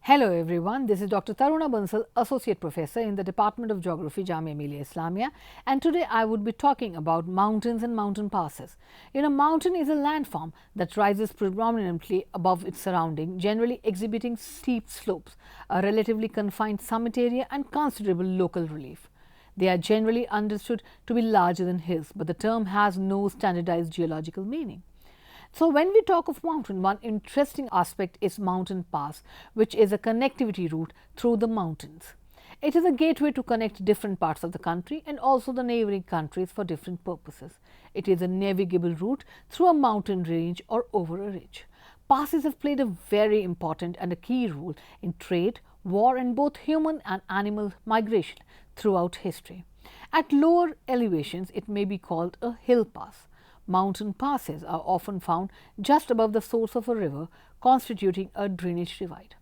Hello everyone, this is Dr. Taruna Bansal, Associate Professor in the Department of Geography, Jamia Millia Islamia, and today I would be talking about mountains and mountain passes. Mountain is a landform that rises predominantly above its surrounding, generally exhibiting steep slopes, a relatively confined summit area and considerable local relief. They are generally understood to be larger than hills, but the term has no standardized geological meaning. So, when we talk of mountain, one interesting aspect is mountain pass, which is a connectivity route through the mountains. It is a gateway to connect different parts of the country and also the neighboring countries for different purposes. It is a navigable route through a mountain range or over a ridge. Passes have played a very important and a key role in trade, war and both human and animal migration throughout history. At lower elevations, it may be called a hill pass. Mountain passes are often found just above the source of a river, constituting a drainage divide.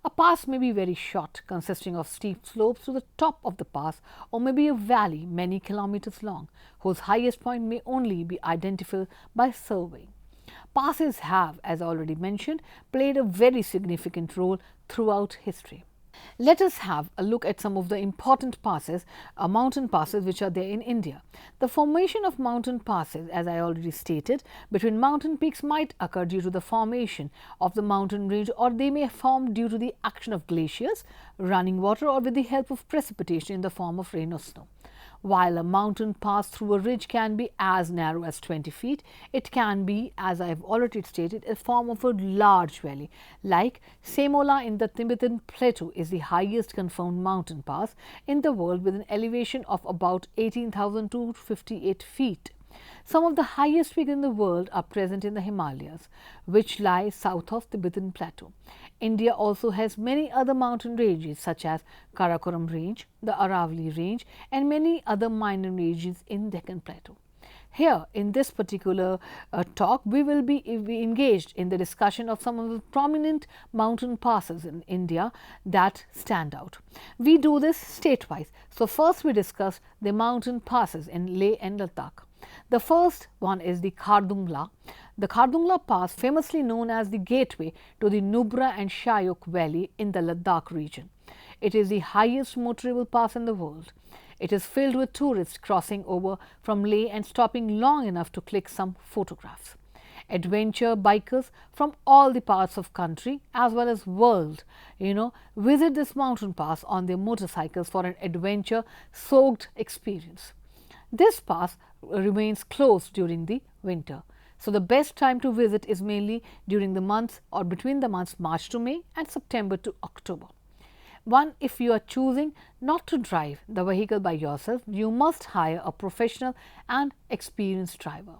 A pass may be very short, consisting of steep slopes to the top of the pass, or may be a valley many kilometers long, whose highest point may only be identifiable by surveying. Passes have, as already mentioned, played a very significant role throughout history. Let us have a look at some of the important passes, mountain passes which are there in India. The formation of mountain passes, as I already stated, between mountain peaks might occur due to the formation of the mountain range, or they may form due to the action of glaciers, running water, or with the help of precipitation in the form of rain or snow. While a mountain pass through a ridge can be as narrow as 20 feet, it can be, as I have already stated, a form of a large valley. Like Semola in the Tibetan Plateau is the highest confirmed mountain pass in the world with an elevation of about 18,258 feet. Some of the highest peaks in the world are present in the Himalayas, which lie south of Tibetan Plateau. India also has many other mountain ranges such as Karakoram Range, the Aravalli Range and many other minor ranges in Deccan Plateau. Here in this particular talk, we will be engaged in the discussion of some of the prominent mountain passes in India that stand out. We do this state-wise. So, first we discuss the mountain passes in Leh and Ladakh. The first one is the Khardungla. The Khardungla Pass, famously known as the gateway to the Nubra and Shyok Valley in the Ladakh region. It is the highest motorable pass in the world. It is filled with tourists crossing over from Leh and stopping long enough to click some photographs. Adventure bikers from all the parts of country as well as world, visit this mountain pass on their motorcycles for an adventure soaked experience. This pass remains closed during the winter. So, the best time to visit is mainly during the months or between the months March to May and September to October. One, if you are choosing not to drive the vehicle by yourself, you must hire a professional and experienced driver.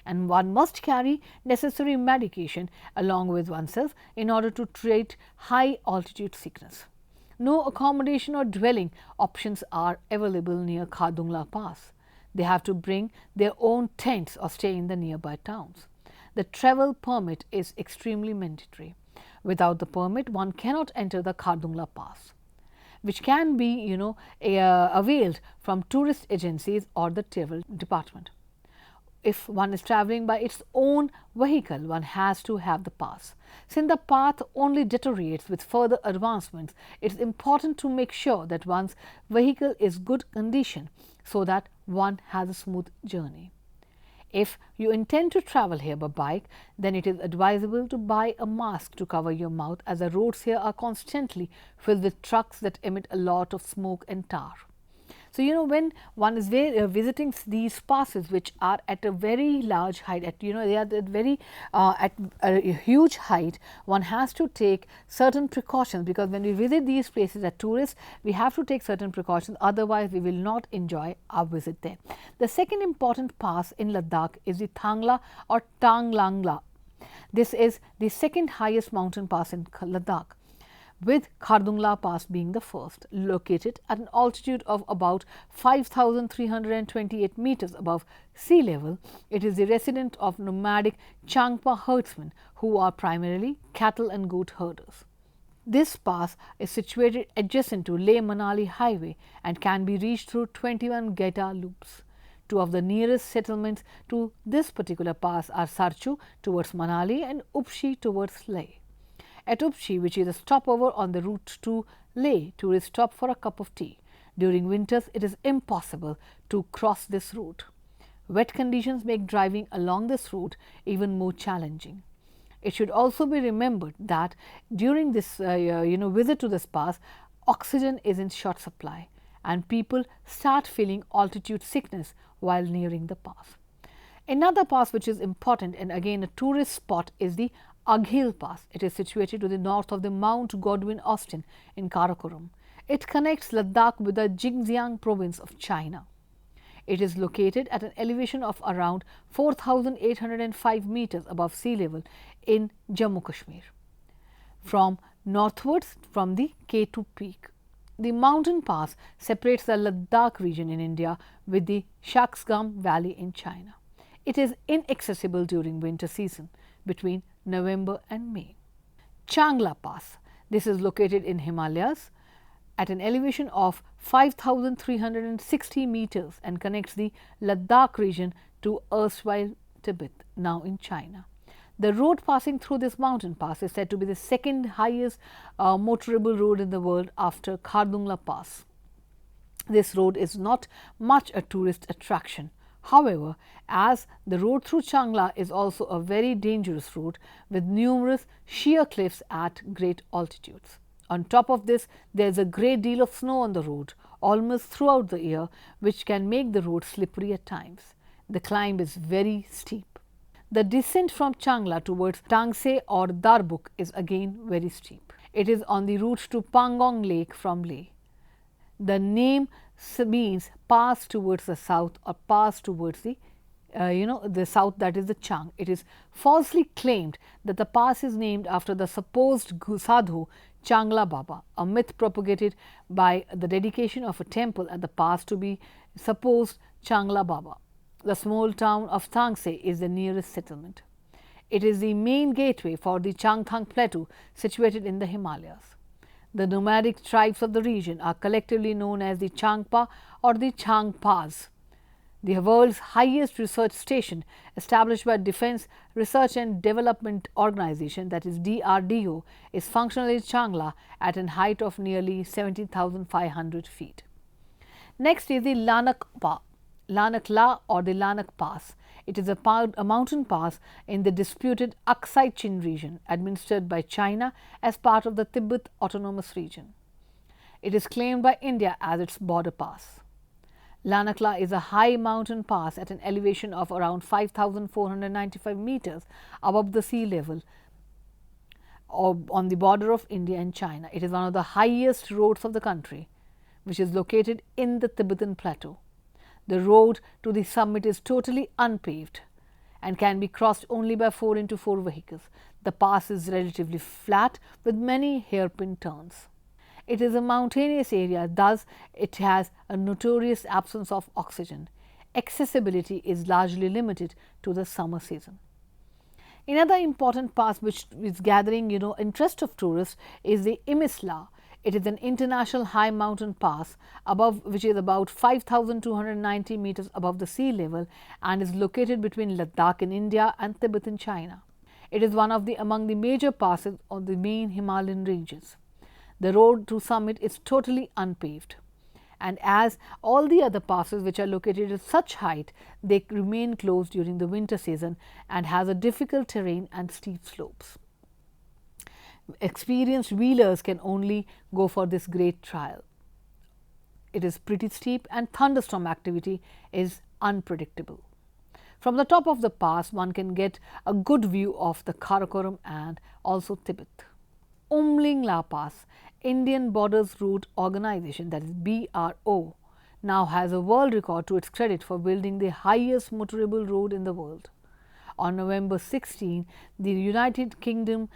And one must carry necessary medication along with oneself in order to treat high altitude sickness. No accommodation or dwelling options are available near Khardungla Pass. They have to bring their own tents or stay in the nearby towns. The travel permit is extremely mandatory. Without the permit, one cannot enter the Khardungla Pass, which can be, availed from tourist agencies or the travel department. If one is traveling by its own vehicle, one has to have the pass. Since the path only deteriorates with further advancements, it is important to make sure that one's vehicle is good condition so that one has a smooth journey. If you intend to travel here by bike, then it is advisable to buy a mask to cover your mouth, as the roads here are constantly filled with trucks that emit a lot of smoke and tar. So, when one is visiting these passes which are at a very large height, they are at very at a huge height, one has to take certain precautions, because when we visit these places as tourists, we have to take certain precautions, otherwise we will not enjoy our visit there. The second important pass in Ladakh is the Thangla or Tanglangla. This is the second highest mountain pass in Ladakh, with Khardungla Pass being the first. Located at an altitude of about 5,328 meters above sea level, it is the residence of nomadic Changpa herdsmen who are primarily cattle and goat herders. This pass is situated adjacent to Leh-Manali highway and can be reached through 21 Geta loops. Two of the nearest settlements to this particular pass are Sarchu towards Manali and Upshi towards Leh. At Upshi, which is a stopover on the route to Leh, tourists stop for a cup of tea. During winters, it is impossible to cross this route. Wet conditions make driving along this route even more challenging. It should also be remembered that during this visit to this pass, oxygen is in short supply and people start feeling altitude sickness while nearing the pass. Another pass which is important and again a tourist spot is the Aghil Pass. It is situated to the north of the Mount Godwin Austen in Karakoram. It connects Ladakh with the Xinjiang province of China. It is located at an elevation of around 4,805 meters above sea level in Jammu Kashmir. From northwards from the K2 peak. The mountain pass separates the Ladakh region in India with the Shaksgam Valley in China. It is inaccessible during winter season between November and May. Changla Pass. This is located in Himalayas at an elevation of 5,360 meters and connects the Ladakh region to erstwhile Tibet, now in China. The road passing through this mountain pass is said to be the second highest motorable road in the world after Khardungla Pass. This road is not much a tourist attraction. However, as the road through Changla is also a very dangerous road with numerous sheer cliffs at great altitudes. On top of this, there is a great deal of snow on the road almost throughout the year, which can make the road slippery at times. The climb is very steep. The descent from Changla towards Tangse or Darbuk is again very steep. It is on the route to Pangong Lake from Leh. The name means pass towards the south or pass towards the the south, that is the Chang. It is falsely claimed that the pass is named after the supposed sadhu Changla Baba, a myth propagated by the dedication of a temple at the pass to be supposed Changla Baba. The small town of Tangse is the nearest settlement. It is the main gateway for the Changthang Plateau situated in the Himalayas. The nomadic tribes of the region are collectively known as the Changpa or the Changpas. The world's highest research station, established by Defense Research and Development Organization, that is DRDO, is functional in Changla at a height of nearly 17,500 feet. Next is the Lanakla or the Lanak Pass. It is a mountain pass in the disputed Aksai Chin region, administered by China as part of the Tibet Autonomous Region. It is claimed by India as its border pass. Lanakla is a high mountain pass at an elevation of around 5,495 meters above the sea level on the border of India and China. It is one of the highest roads of the country, which is located in the Tibetan Plateau. The road to the summit is totally unpaved and can be crossed only by 4x4 vehicles. The pass is relatively flat with many hairpin turns. It is a mountainous area, thus it has a notorious absence of oxygen. Accessibility is largely limited to the summer season. Another important pass which is gathering interest of tourists is the Imisla. It is an international high mountain pass above which is about 5,290 meters above the sea level and is located between Ladakh in India and Tibet in China. It is one of among the major passes on the main Himalayan ranges. The road to summit is totally unpaved, and as all the other passes which are located at such height, they remain closed during the winter season and has a difficult terrain and steep slopes. Experienced wheelers can only go for this great trial. it is pretty steep and thunderstorm activity is unpredictable. From the top of the pass, one can get a good view of the Karakoram and also Tibet. Umling La Pass, Indian Borders Route Organization, that is BRO, now has a world record to its credit for building the highest motorable road in the world. On November 16, the United Kingdom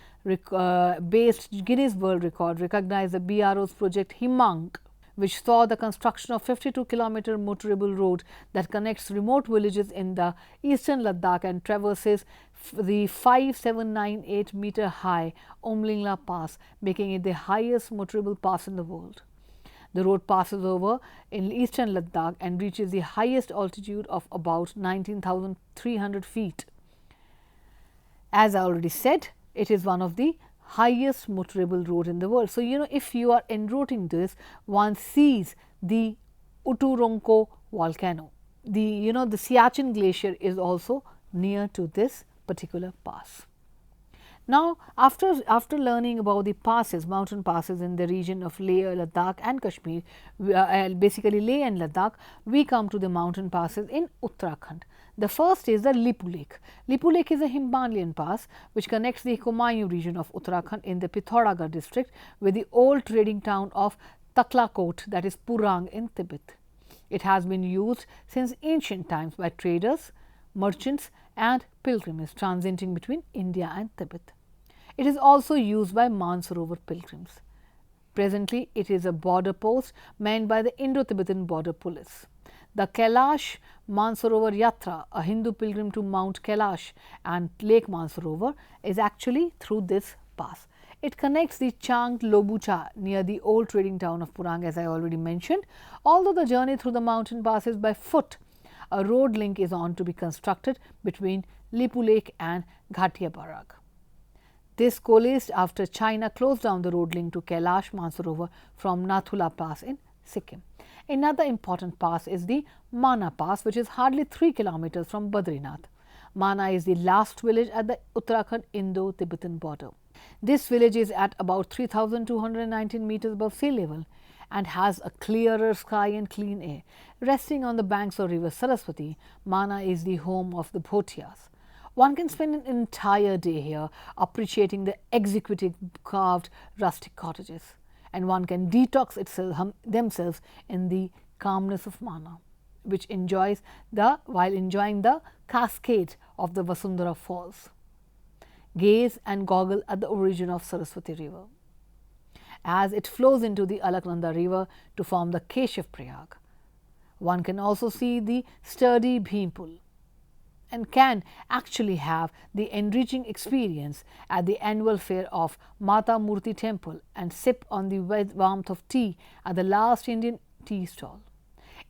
based Guinness World Record recognized the BRO's project Himang, which saw the construction of 52-kilometer motorable road that connects remote villages in the eastern Ladakh and traverses the 5798-meter high Umlingla Pass, making it the highest motorable pass in the world. The road passes over in eastern Ladakh and reaches the highest altitude of about 19,300 feet. As I already said, it is one of the highest motorable road in the world. So, if you are en routing this, one sees the Uturongko volcano. The Siachen glacier is also near to this particular pass. Now, after learning about the passes, mountain passes in the region of Leh, Ladakh and Kashmir, basically Leh and Ladakh, we come to the mountain passes in Uttarakhand. The first is the Lipu Lake. Lipu Lake is a Himalayan pass which connects the Kumaon region of Uttarakhand in the Pithoragarh district with the old trading town of Taklakot, that is Purang in Tibet. It has been used since ancient times by traders, merchants and pilgrims transiting between India and Tibet. It is also used by Mansarovar pilgrims. Presently, it is a border post manned by the Indo-Tibetan Border Police. The Kailash Mansarovar Yatra, a Hindu pilgrim to Mount Kailash and Lake Mansarovar, is actually through this pass. It connects the Chang Lobucha near the old trading town of Purang, as I already mentioned. Although the journey through the mountain passes by foot, a road link is on to be constructed between Lipu Lake and Ghatia Barag. This coalesced after China closed down the road link to Kailash Mansarovar from Nathula Pass in Sikkim. Another important pass is the Mana Pass, which is hardly 3 kilometers from Badrinath. Mana is the last village at the Uttarakhand Indo-Tibetan border. This village is at about 3,219 meters above sea level and has a clearer sky and clean air. Resting on the banks of river Saraswati, Mana is the home of the Bhotias. One can spend an entire day here appreciating the exquisite carved rustic cottages, and one can detox themselves in the calmness of Mana, which while enjoying the cascade of the Vasundhara Falls. Gaze and goggle at the origin of Saraswati river as it flows into the Alaknanda river to form the Keshav Prayag. One can also see the sturdy Bhimpul and can actually have the enriching experience at the annual fair of Mata Murti temple and sip on the warmth of tea at the last Indian tea stall.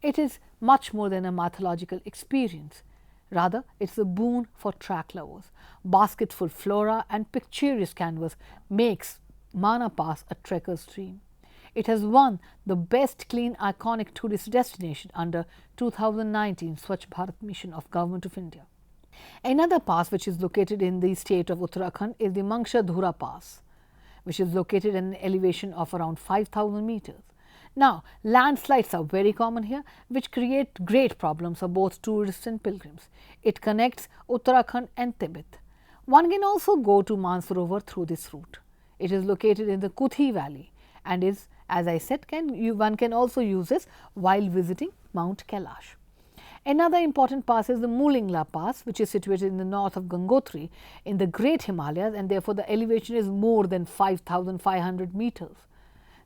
It is much more than a mythological experience. Rather, it is a boon for track lovers. Basketful flora and picturesque canvas makes Mana Pass a trekker's dream. It has won the best clean iconic tourist destination under 2019 Swachh Bharat mission of Government of India. Another pass which is located in the state of Uttarakhand is the Mangsha Dhura Pass, which is located at an elevation of around 5,000 meters. Now, landslides are very common here, which create great problems for both tourists and pilgrims. It connects Uttarakhand and Tibet. One can also go to Mansarovar through this route. It is located in the Kuthi Valley and is, as I said, one can also use this while visiting Mount Kailash. Another important pass is the Mulingla Pass, which is situated in the north of Gangotri in the Great Himalayas, and therefore the elevation is more than 5,500 meters.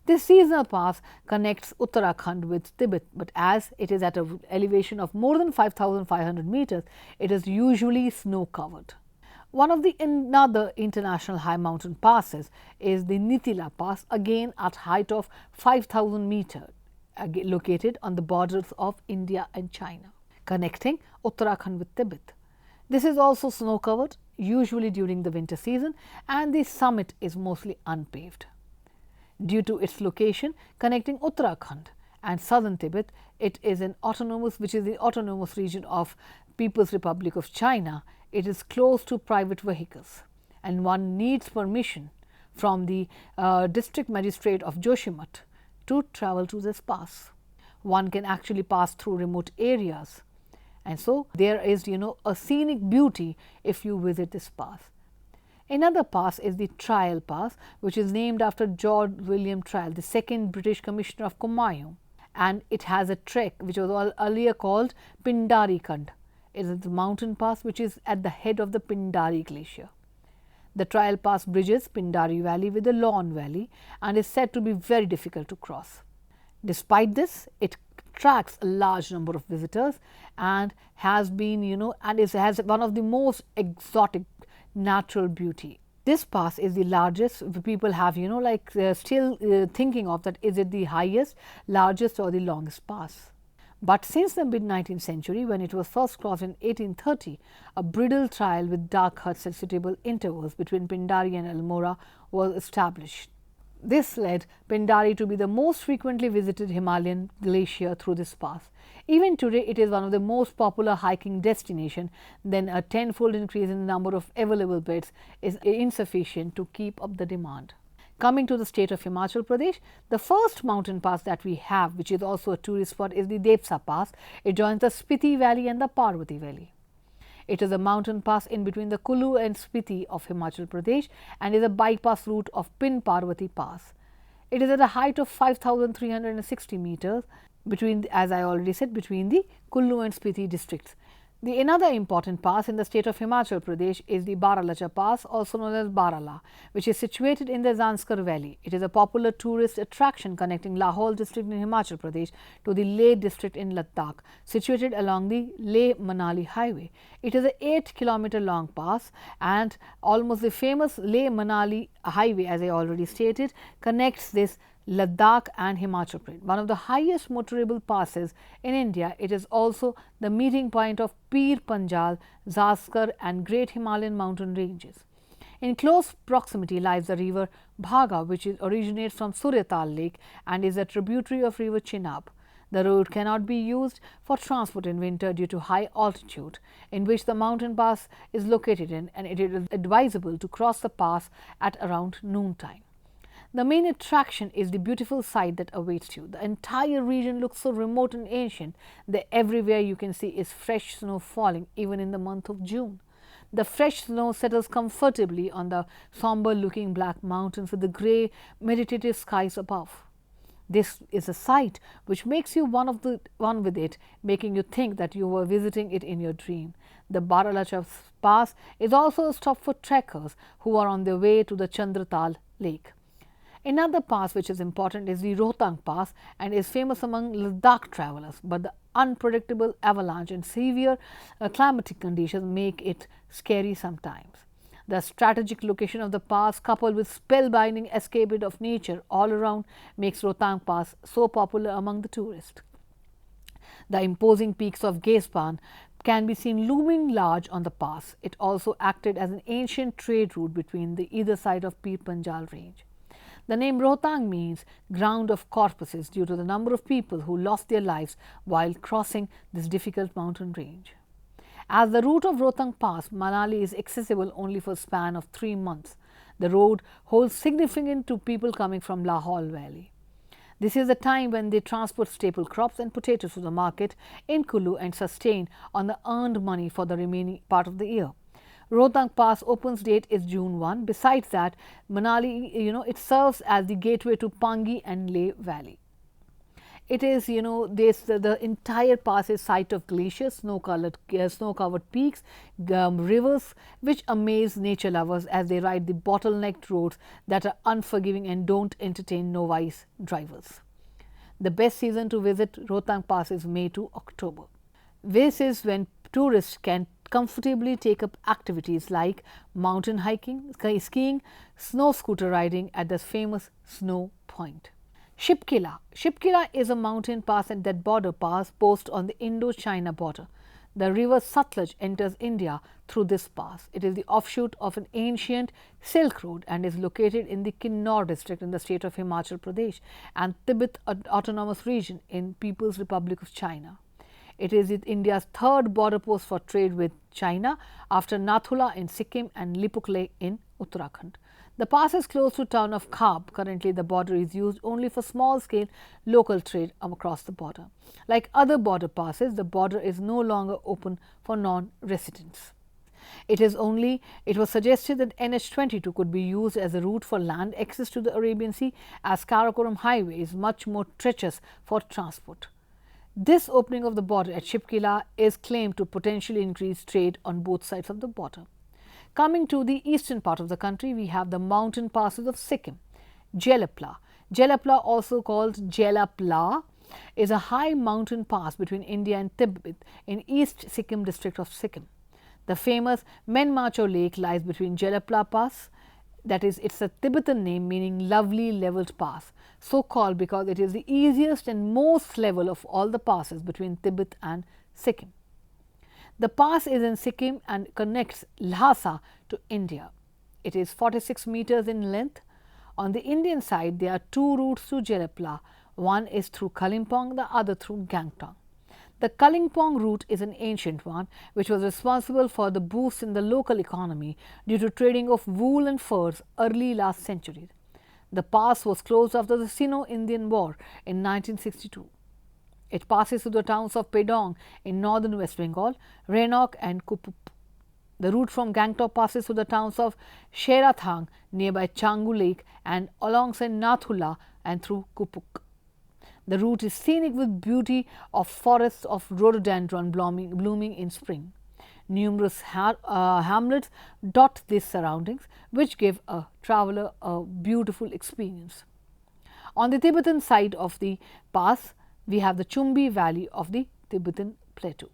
This seasonal pass connects Uttarakhand with Tibet, but as it is at an elevation of more than 5,500 meters, it is usually snow covered. One of the another international high mountain passes is the Nitila Pass, again at height of 5,000 meters, located on the borders of India and China, connecting Uttarakhand with Tibet. This is also snow covered, usually during the winter season, and the summit is mostly unpaved. Due to its location connecting Uttarakhand and southern Tibet, it is the autonomous region of People's Republic of China. It is close to private vehicles and one needs permission from the district magistrate of Joshimath to travel to this pass. one can actually pass through remote areas. And so, there is a scenic beauty if you visit this pass. Another pass is the Trial Pass, which is named after George William Trial, the second British Commissioner of Kumaon, and it has a trek which was earlier called Pindari Khand. It is the mountain pass which is at the head of the Pindari Glacier. The Trial Pass bridges Pindari Valley with the Lon Valley and is said to be very difficult to cross. Despite this, it attracts a large number of visitors and has been, has one of the most exotic natural beauty. This pass is the largest. People have, still thinking of that, is it the highest, largest or the longest pass. But since the mid-19th century, when it was first crossed in 1830, a bridle trail with dark huts at suitable intervals between Pindari and Almora was established. This led Pindari to be the most frequently visited Himalayan glacier through this pass. Even today, it is one of the most popular hiking destinations. Then a tenfold increase in the number of available beds is insufficient to keep up the demand. Coming to the state of Himachal Pradesh, the first mountain pass that we have, which is also a tourist spot, is the Depsa Pass. It joins the Spiti Valley and the Parvati Valley. It is a mountain pass in between the Kulu and Spiti of Himachal Pradesh and is a bypass route of Pin Parvati Pass. It is at a height of 5,360 meters between, as I already said, between the Kullu and Spiti districts. Another important pass in the state of Himachal Pradesh is the Baralacha Pass, also known as Barala, which is situated in the Zanskar Valley. It is a popular tourist attraction connecting Lahaul district in Himachal Pradesh to the Leh district in Ladakh, situated along the Leh-Manali highway. It is an 8-kilometer long pass and almost the famous Leh-Manali highway, as I already stated, connects this Ladakh and Himachal Pradesh. One of the highest motorable passes in India, it is also the meeting point of Pir Panjal, Zanskar and Great Himalayan mountain ranges. In close proximity lies the river Bhaga, which originates from Suryatal Lake and is a tributary of river Chenab. The road cannot be used for transport in winter due to high altitude in which the mountain pass is located in, and it is advisable to cross the pass at around noontime. The main attraction is the beautiful sight that awaits you. The entire region looks so remote and ancient that everywhere you can see is fresh snow falling even in the month of June. The fresh snow settles comfortably on the somber looking black mountains with the grey meditative skies above. This is a sight which makes you one with it, making you think that you were visiting it in your dream. The Baralacha Pass is also a stop for trekkers who are on their way to the Chandratal Lake. Another pass which is important is the Rohtang Pass and is famous among Ladakh travelers, but the unpredictable avalanche and severe climatic conditions make it scary sometimes. The strategic location of the pass, coupled with spellbinding escapade of nature all around, makes Rohtang Pass so popular among the tourists. The imposing peaks of Gespan can be seen looming large on the pass. It also acted as an ancient trade route between the either side of Pir Panjal range. The name Rohtang means ground of corpses due to the number of people who lost their lives while crossing this difficult mountain range. As the route of Rohtang Pass, Manali is accessible only for a span of 3 months. The road holds significance to people coming from Lahaul Valley. This is the time when they transport staple crops and potatoes to the market in Kulu and sustain on the earned money for the remaining part of the year. Rohtang Pass opens date is June 1. Besides that, Manali, it serves as the gateway to Pangi and Leh Valley. It is, the entire pass is site of glaciers, snow-covered peaks, rivers, which amaze nature lovers as they ride the bottlenecked roads that are unforgiving and don't entertain novice drivers. The best season to visit Rohtang Pass is May to October. This is when tourists can comfortably take up activities like mountain hiking, skiing, snow scooter riding at the famous Snow Point. Shipkila. Shipkila is a mountain pass at that border post on the Indo-China border. The river Satluj enters India through this pass. It is the offshoot of an ancient Silk Road and is located in the Kinnaur district in the state of Himachal Pradesh and Tibet Autonomous Region in People's Republic of China. It is India's third border post for trade with China after Nathula in Sikkim and Lipukle in Uttarakhand. The pass is close to town of Khab. Currently, the border is used only for small-scale local trade across the border. Like other border passes, the border is no longer open for non-residents. It was suggested that NH22 could be used as a route for land access to the Arabian Sea, as Karakoram highway is much more treacherous for transport. This opening of the border at Shipkila is claimed to potentially increase trade on both sides of the border. Coming to the eastern part of the country, we have the mountain passes of Sikkim. Jelapla. Jelapla, also called Jelapla, is a high mountain pass between India and Tibet in East Sikkim district of Sikkim. The famous Menmacho Lake lies between Jelapla Pass, that is, it's a Tibetan name meaning lovely levelled pass, so called because it is the easiest and most level of all the passes between Tibet and Sikkim. The pass is in Sikkim and connects Lhasa to India. It is 46 meters in length. On the Indian side, there are two routes to Jelapla. One is through Kalimpong, the other through Gangtok. The Kalimpong route is an ancient one, which was responsible for the boost in the local economy due to trading of wool and furs early last century. The pass was closed after the Sino-Indian War in 1962. It passes through the towns of Pedong in northern West Bengal, Renok and Kupup. The route from Gangtok passes through the towns of Sherathang nearby Changu Lake and alongside Nathula and through Kupuk. The route is scenic with beauty of forests of rhododendron blooming in spring. Numerous hamlets dot these surroundings, which give a traveller a beautiful experience. On the Tibetan side of the pass, we have the Chumbi Valley of the Tibetan Plateau.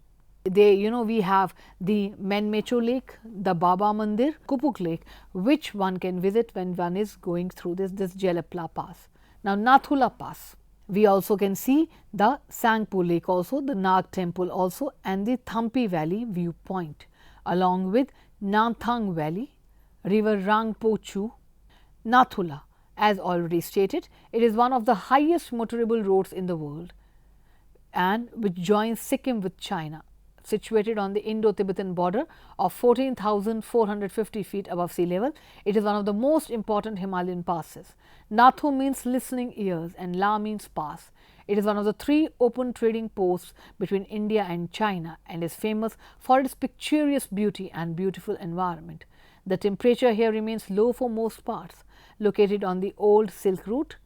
We have the Menmecho Lake, the Baba Mandir, Kupuk Lake, which one can visit when one is going through this Jelapla Pass. Now, Nathula Pass. We also can see the Sangpo Lake also, the Nag Temple also, and the Thampi Valley viewpoint, along with Nanthang Valley, river Rangpo Chu. Nathula, as already stated, it is one of the highest motorable roads in the world and which joins Sikkim with China. Situated on the Indo-Tibetan border of 14,450 feet above sea level, it is one of the most important Himalayan passes. Nathu means listening ears and La means pass. It is one of the three open trading posts between India and China and is famous for its picturesque beauty and beautiful environment. The temperature here remains low for most parts. Located on the old Silk Route,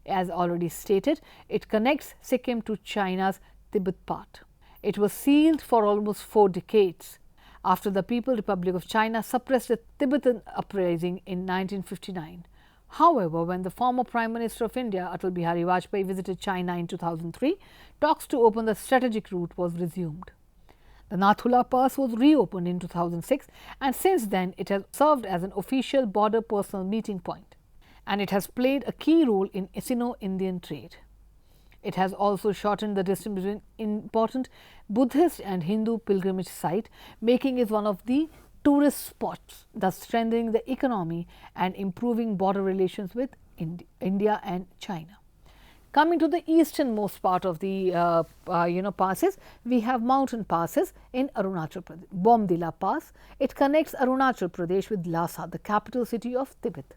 as already stated, it connects Sikkim to China's Tibet part. It was sealed for almost 4 decades after the People's Republic of China suppressed the Tibetan uprising in 1959. However, when the former Prime Minister of India, Atal Bihari Vajpayee, visited China in 2003, talks to open the strategic route was resumed. The Nathula Pass was reopened in 2006 and since then it has served as an official border personal meeting point and it has played a key role in Sino-Indian trade. It has also shortened the distance between important Buddhist and Hindu pilgrimage site, making it one of the tourist spots, thus strengthening the economy and improving border relations with India and China. Coming to the easternmost part of the passes, we have mountain passes in Arunachal Pradesh. Bomdila Pass, it connects Arunachal Pradesh with Lhasa, the capital city of Tibet.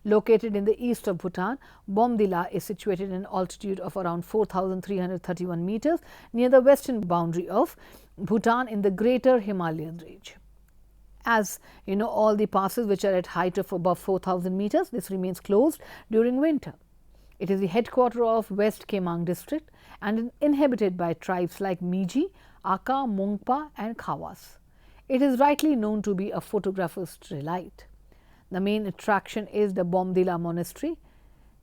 Located in the east of Bhutan, Bomdila is situated at an altitude of around 4,331 meters near the western boundary of Bhutan in the greater Himalayan range. As you know, all the passes which are at height of above 4,000 meters, this remains closed during winter. It is the headquarter of West Kemang district and inhabited by tribes like Miji, Aka, Mongpa and Khawas. It is rightly known to be a photographer's delight. The main attraction is the Bomdila Monastery,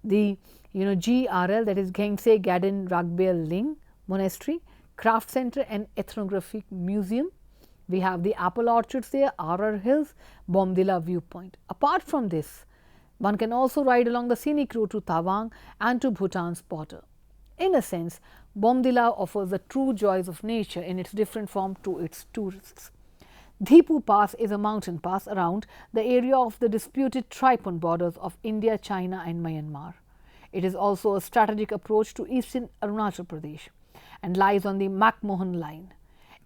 the GRL, that is Gengse Gaden Ragbel Ling Monastery, Craft Center and Ethnographic Museum. We have the apple orchards there, RR Hills, Bomdila Viewpoint. Apart from this, one can also ride along the scenic route to Tawang and to Bhutan's border. In a sense, Bomdila offers the true joys of nature in its different form to its tourists. Dhipu Pass is a mountain pass around the area of the disputed tripod borders of India, China and Myanmar. It is also a strategic approach to eastern Arunachal Pradesh and lies on the McMahon line.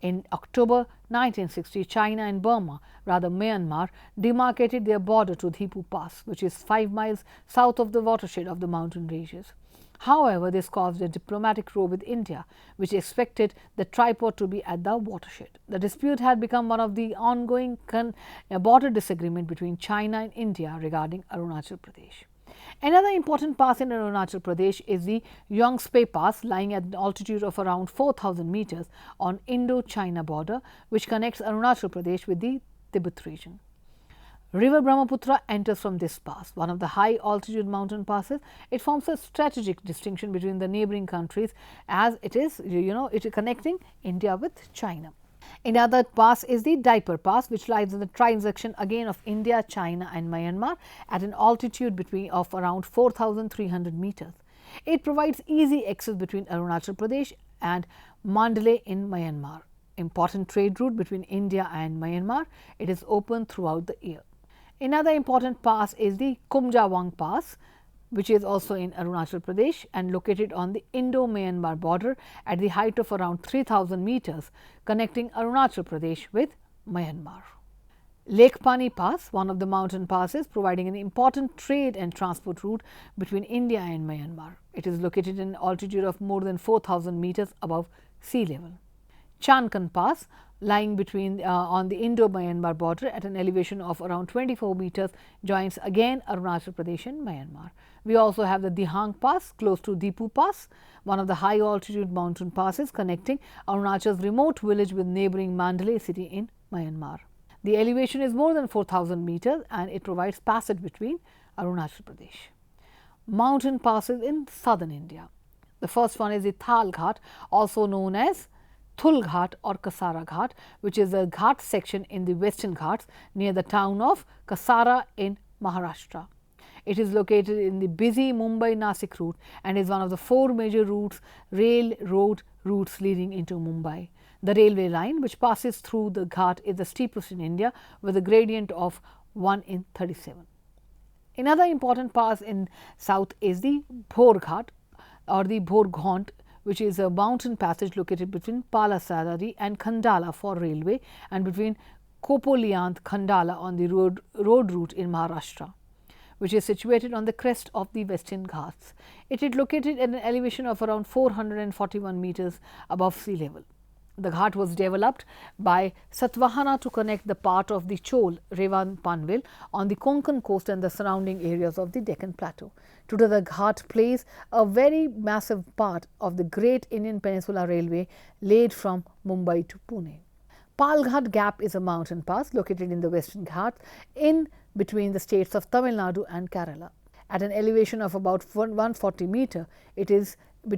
In October 1960, China and Burma, rather Myanmar, demarcated their border to Thipu Pass, which is 5 miles south of the watershed of the mountain ranges. However, this caused a diplomatic row with India, which expected the tripod to be at the watershed. The dispute had become one of the ongoing border disagreement between China and India regarding Arunachal Pradesh. Another important pass in Arunachal Pradesh is the Yongspe Pass, lying at an altitude of around 4,000 meters on Indo-China border, which connects Arunachal Pradesh with the Tibet region. River Brahmaputra enters from this pass, one of the high altitude mountain passes. It forms a strategic distinction between the neighboring countries, as it is connecting India with China. Another pass is the Diaper Pass, which lies in the transection again of India, China and Myanmar at an altitude of around 4,300 meters. It provides easy access between Arunachal Pradesh and Mandalay in Myanmar. Important trade route between India and Myanmar. It is open throughout the year. Another important pass is the Kumjawang Pass, which is also in Arunachal Pradesh and located on the Indo-Myanmar border at the height of around 3,000 meters, connecting Arunachal Pradesh with Myanmar. Lake Pani Pass, one of the mountain passes providing an important trade and transport route between India and Myanmar. It is located at an altitude of more than 4,000 meters above sea level. Chankan Pass, lying on the Indo-Myanmar border at an elevation of around 24 meters, joins again Arunachal Pradesh and Myanmar. We also have the Dihang Pass close to Thipu Pass, one of the high altitude mountain passes connecting Arunachal's remote village with neighboring Mandalay city in Myanmar. The elevation is more than 4,000 meters and it provides passage between Arunachal Pradesh. Mountain passes in southern India. The first one is the Thal Ghat, also known as Thul Ghat or Kasara Ghat, which is a ghat section in the Western Ghats near the town of Kasara in Maharashtra. It is located in the busy Mumbai-Nasik route and is one of the 4 major railroad routes leading into Mumbai. The railway line which passes through the ghat is the steepest in India with a gradient of 1 in 37. Another important pass in south is the Bhor Ghat or the Bhor-Ghaunt, which is a mountain passage located between Palasadari and Khandala for railway and between Kopoliant, Khandala on the road route in Maharashtra, which is situated on the crest of the Western Ghats. It is located at an elevation of around 441 meters above sea level. The ghat was developed by Satvahana to connect the part of the Chol, Revan Panvel on the Konkan coast and the surrounding areas of the Deccan Plateau. Today, the ghat plays a very massive part of the Great Indian Peninsula Railway laid from Mumbai to Pune. Palghat Gap is a mountain pass located in the Western Ghats in between the states of Tamil Nadu and Kerala. At an elevation of about 140 meters, it is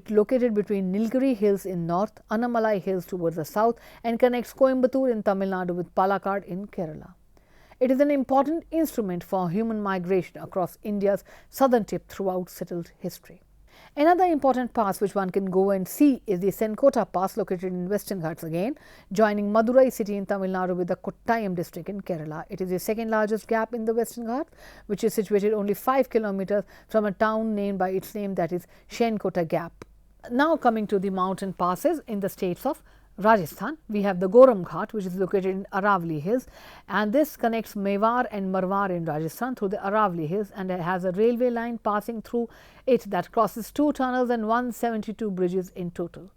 located between Nilgiri Hills in north, Annamalai Hills towards the south and connects Coimbatore in Tamil Nadu with Palakkad in Kerala. It is an important instrument for human migration across India's southern tip throughout settled history. Another important pass which one can go and see is the Senkota Pass located in Western Ghats again, joining Madurai city in Tamil Nadu with the Kottayam district in Kerala. It is the second largest gap in the Western Ghats, which is situated only 5 kilometers from a town named by its name, that is Shenkota Gap. Now coming to the mountain passes in the states of Rajasthan, we have the Goram Ghat, which is located in Aravali Hills, and this connects Mewar and Marwar in Rajasthan through the Aravali Hills, and it has a railway line passing through it that crosses 2 tunnels and 172 bridges in total.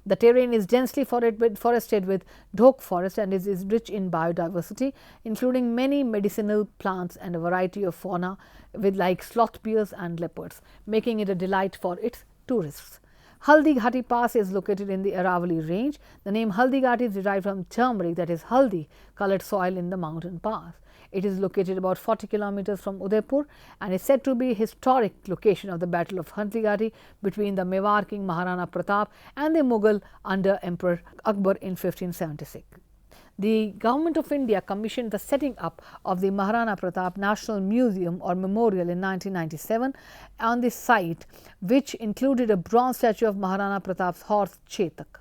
The terrain is densely forested with dhok forest and is rich in biodiversity, including many medicinal plants and a variety of fauna with like sloth bears and leopards, making it a delight for its tourists. Haldi Ghati Pass is located in the Aravali range. The name Haldi Ghati is derived from turmeric, that is haldi, colored soil in the mountain pass. It is located about 40 kilometers from Udaipur and is said to be a historic location of the Battle of Haldi Ghati between the Mewar king Maharana Pratap and the Mughal under Emperor Akbar in 1576. The Government of India commissioned the setting up of the Maharana Pratap National Museum or Memorial in 1997 on the site, which included a bronze statue of Maharana Pratap's horse Chetak.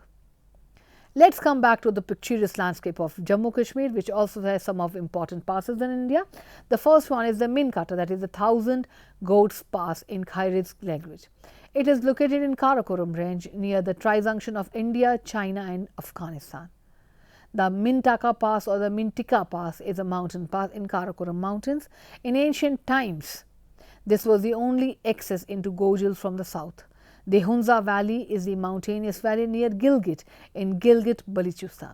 Let's come back to the picturesque landscape of Jammu Kashmir, which also has some of important passes in India. The first one is the Minkata, that is the 1000 Goats Pass in Khyriz language. It is located in Karakoram range near the trijunction of India, China and Afghanistan. The Mintaka Pass or the Mintika Pass is a mountain pass in Karakoram Mountains. In ancient times, this was the only access into Gojal from the south. The Hunza Valley is the mountainous valley near Gilgit in Gilgit, Balochistan.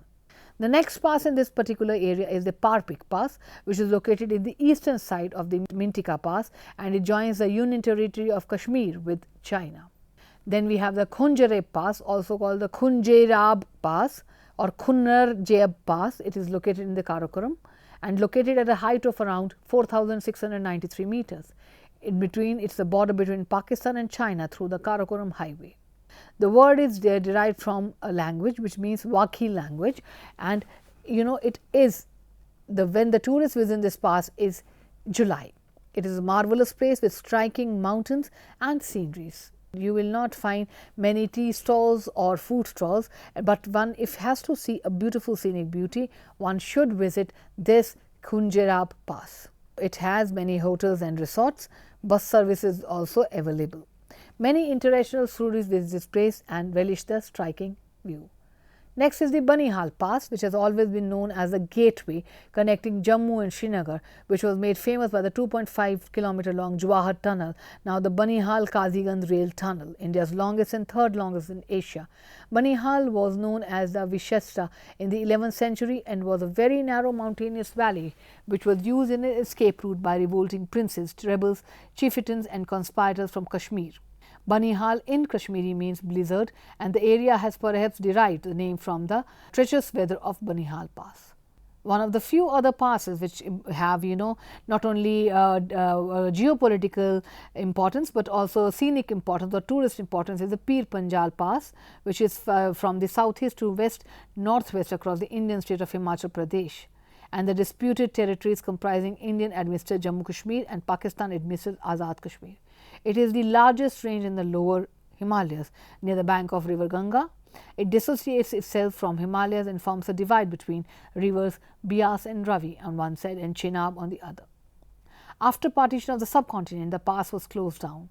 The next pass in this particular area is the Parpik Pass, which is located in the eastern side of the Mintika Pass, and it joins the Union Territory of Kashmir with China. Then we have the Khunjerab Pass, also called the Khunjerab Pass or Khunnar-Jeb Pass. It is located in the Karakoram and located at a height of around 4,693 meters. In between, it's the border between Pakistan and China through the Karakoram Highway. The word is derived from a language which means Wakhi language, and it is when the tourists visit this pass is July. It is a marvelous place with striking mountains and sceneries. You will not find many tea stalls or food stalls, but one if has to see a beautiful scenic beauty, one should visit this Khunjerab Pass. It has many hotels and resorts. Bus service is also available. Many international tourists visit this place and relish the striking view. Next is the Banihal Pass, which has always been known as the gateway connecting Jammu and Srinagar, which was made famous by the 2.5 kilometer long Jawahar Tunnel, now the Banihal Kazigand Rail Tunnel, India's longest and third longest in Asia. Banihal was known as the Visheshta in the 11th century and was a very narrow mountainous valley which was used in an escape route by revolting princes, rebels, chieftains and conspirators from Kashmir. Banihal in Kashmiri means blizzard, and the area has perhaps derived the name from the treacherous weather of Banihal Pass. One of the few other passes which have not only geopolitical importance but also scenic importance or tourist importance is the Pir Panjal Pass, which is from the southeast to west northwest across the Indian state of Himachal Pradesh, and the disputed territories comprising Indian administered Jammu Kashmir and Pakistan administered Azad Kashmir. It is the largest range in the lower Himalayas near the bank of river Ganga. It dissociates itself from Himalayas and forms a divide between rivers Bias and Ravi on one side and Chenab on the other. After partition of the subcontinent, the pass was closed down.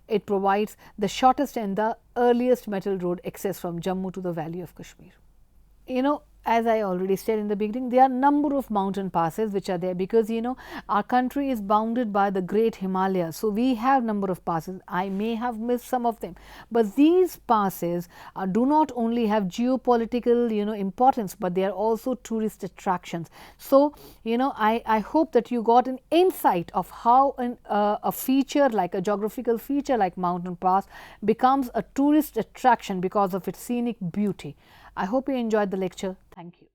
It provides the shortest and the earliest metal road access from Jammu to the valley of Kashmir. As I already said in the beginning, there are number of mountain passes which are there because our country is bounded by the great Himalayas. So, we have number of passes. I may have missed some of them, but these passes do not only have geopolitical importance, but they are also tourist attractions. So, I hope that you got an insight of how a feature like a geographical feature like mountain pass becomes a tourist attraction because of its scenic beauty. I hope you enjoyed the lecture. Thank you.